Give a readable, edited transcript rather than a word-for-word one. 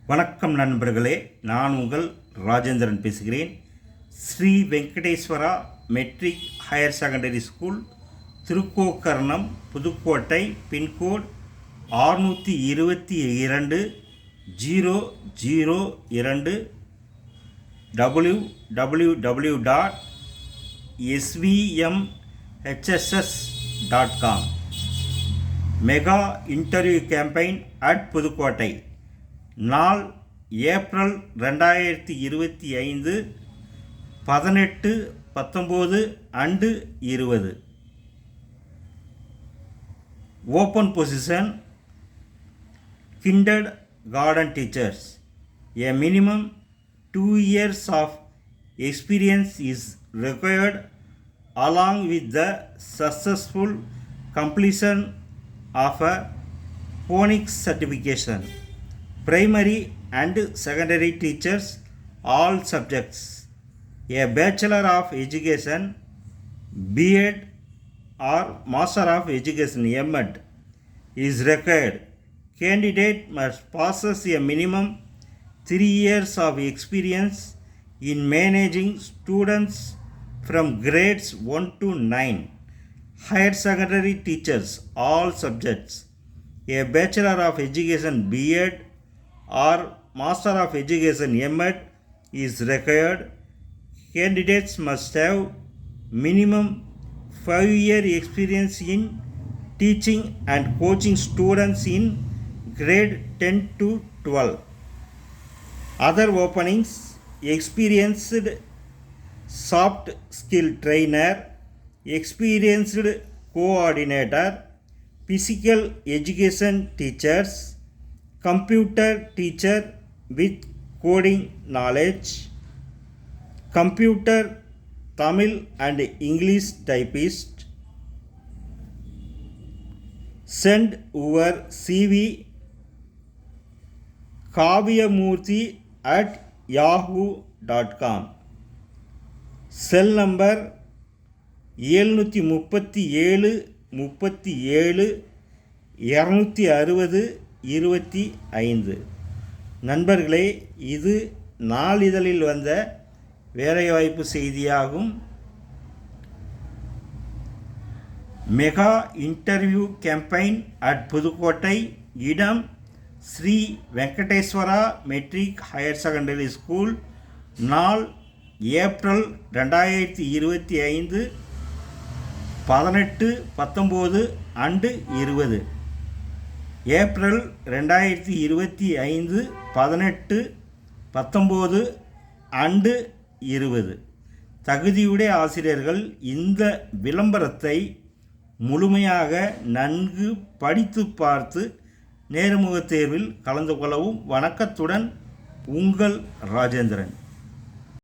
வணக்கம் நண்பர்களே, நான் உங்கள் ராஜேந்திரன் பேசுகிறேன். Sri Venkateswara matric higher secondary school, Thirugokarnam, Pudukkottai. Pincode 622 002. www.svmhss.com. Mega interview campaign at Pudukkottai. நாள் April 2025, 18, 19 and 20. Open position kindergarten teachers. A minimum 2 years of experience is required along with the successful completion of a phonics certification. Primary and secondary teachers, all subjects. A Bachelor of Education, B.Ed or Master of Education, M.Ed, is required. Candidate must possess a minimum 3 years of experience in managing students from grades 1 to 9. Higher secondary teachers, all subjects. A Bachelor of Education, B.Ed or Master of Education, M.Ed, is required. Candidates must have minimum 5-year experience in teaching and coaching students in grade 10 to 12. Other openings: experienced soft skill trainer, experienced coordinator, physical education teachers, computer teacher with coding knowledge, computer, Tamil and English typist. Send your CV kaviyamurthy@yahoo.com. Cell number 737 37 260 25. நண்பர்களே, இது நாளிதழில் வந்த வேலைவாய்ப்பு செய்தியாகும். Mega interview campaign at Pudukkottai. இடம் Sri Venkateswara matric higher secondary school. நாள் April 2025, 18, 19 and 20. April 2025, 18, 19 and 20. தகுதியுடைய ஆசிரியர்கள் இந்த விளம்பரத்தை முழுமையாக நன்கு படித்து பார்த்து நேர்முகத் தேர்வில் கலந்து கொள்ளவும். வணக்கத்துடன், உங்கள் ராஜேந்திரன்.